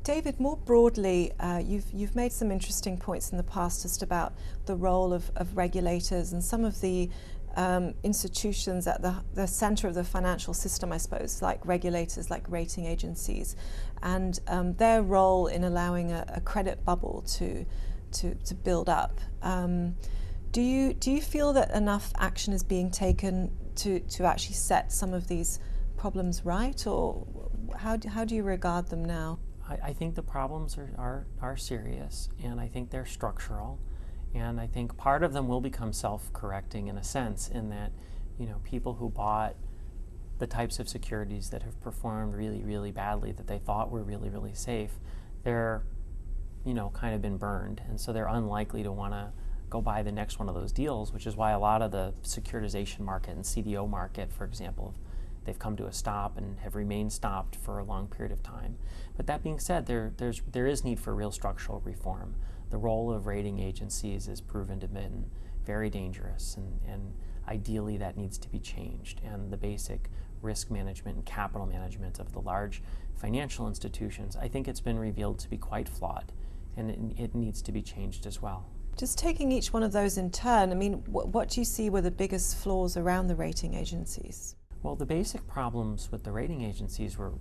David, more broadly, you've made some interesting points in the past just about the role of regulators and some of the institutions at the center of the financial system, I suppose, like regulators, like rating agencies, and their role in allowing a credit bubble to build up. Do you feel that enough action is being taken to actually set some of these problems right, or how do you regard them now? I think the problems are serious, and I think they're structural, and I think part of them will become self-correcting in a sense, in that, people who bought the types of securities that have performed really, really badly, that they thought were really, really safe, they're, kind of been burned, and so they're unlikely to want to go buy the next one of those deals, which is why a lot of the securitization market and CDO market, for example, they've come to a stop and have remained stopped for a long period of time. But that being said, there is need for real structural reform. The role of rating agencies is proven to have been very dangerous, and ideally that needs to be changed. And the basic risk management and capital management of the large financial institutions, I think it's been revealed to be quite flawed, and it needs to be changed as well. Just taking each one of those in turn, I mean, what do you see were the biggest flaws around the rating agencies? Well, the basic problems with the rating agencies were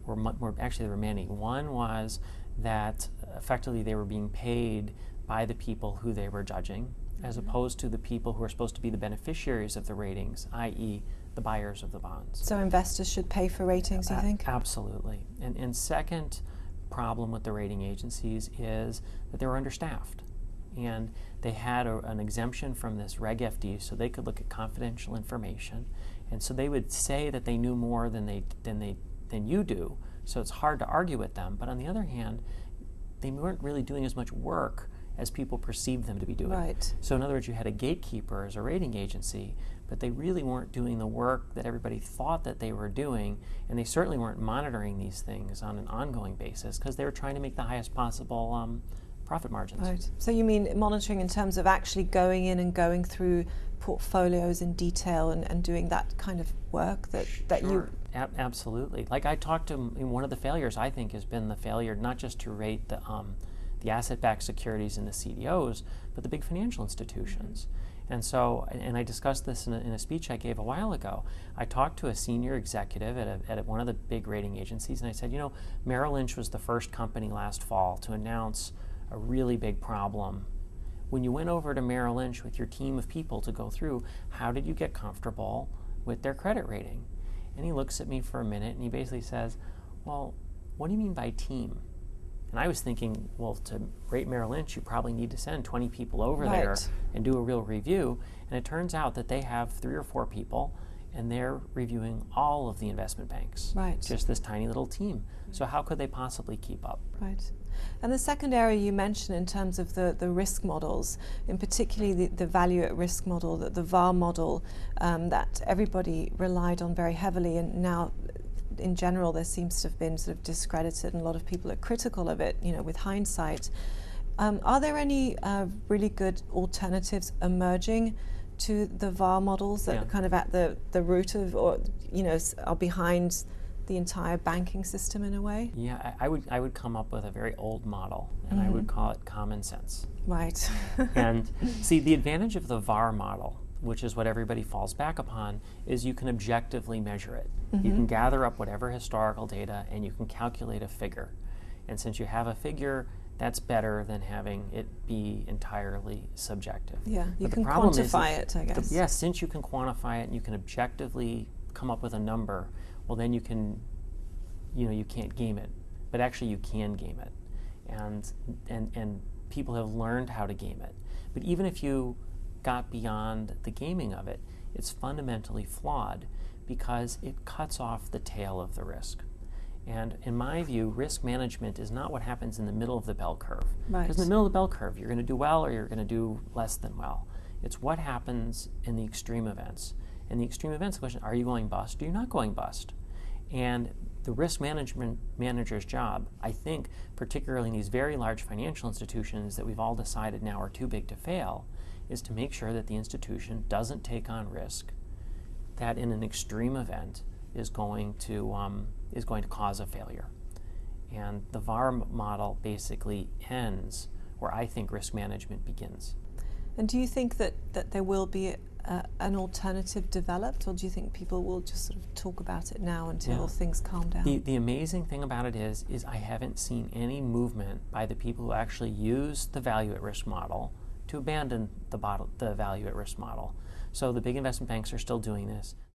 actually, there were many. One was that effectively they were being paid by the people who they were judging, as opposed to the people who are supposed to be the beneficiaries of the ratings, i.e. the buyers of the bonds. So investors should pay for ratings, you think? Absolutely. And second problem with the rating agencies is that they were understaffed. And they had an exemption from this Reg FD, so they could look at confidential information. And so they would say that they knew more than you do, so it's hard to argue with them. But on the other hand, they weren't really doing as much work as people perceived them to be doing. Right. So in other words, you had a gatekeeper as a rating agency, but they really weren't doing the work that everybody thought that they were doing, and they certainly weren't monitoring these things on an ongoing basis because they were trying to make the highest possible profit margins. Right. So you mean monitoring in terms of actually going in and going through portfolios in detail and doing that kind of work that Sure. Absolutely. Like I talked to one of the failures, I think, has been the failure not just to rate the asset-backed securities and the CDOs, but the big financial institutions. And so, and I discussed this in a speech I gave a while ago. I talked to a senior executive at one of the big rating agencies, and I said, Merrill Lynch was the first company last fall to announce a really big problem. When you went over to Merrill Lynch with your team of people to go through, how did you get comfortable with their credit rating? And he looks at me for a minute and he basically says, well, what do you mean by team? And I was thinking, well, to rate Merrill Lynch, you probably need to send 20 people over there and do a real review. And it turns out that they have 3 or 4 people, and they're reviewing all of the investment banks. Right. Just this tiny little team. So how could they possibly keep up? Right. And the second area you mentioned in terms of the risk models, in particularly the value at risk model, the VAR model, that everybody relied on very heavily, and now in general there seems to have been sort of discredited, and a lot of people are critical of it, with hindsight. Are there any really good alternatives emerging to the VAR models that are kind of at the root of, or are behind the entire banking system in a way? Yeah, I would come up with a very old model, and I would call it common sense. Right. And see, the advantage of the VAR model, which is what everybody falls back upon, is you can objectively measure it. You can gather up whatever historical data and you can calculate a figure. And since you have a figure, that's better than having it be entirely subjective. Yeah, you but can quantify it, I guess. Yes, since you can quantify it and you can objectively come up with a number, well then you can, you can't game it, but actually you can game it. And people have learned how to game it. But even if you got beyond the gaming of it, it's fundamentally flawed because it cuts off the tail of the risk. And in my view, risk management is not what happens in the middle of the bell curve. Right. Because in the middle of the bell curve, you're going to do well or you're going to do less than well. It's what happens in the extreme events. And the extreme events question, are you going bust or are you not going bust? And the risk management manager's job, I think, particularly in these very large financial institutions that we've all decided now are too big to fail, is to make sure that the institution doesn't take on risk that in an extreme event is going to cause a failure. And the VAR model basically ends where I think risk management begins. And do you think that there will be an alternative developed, or do you think people will just sort of talk about it now until things calm down? The amazing thing about it is I haven't seen any movement by the people who actually use the value at risk model to abandon the value at risk model. So the big investment banks are still doing this.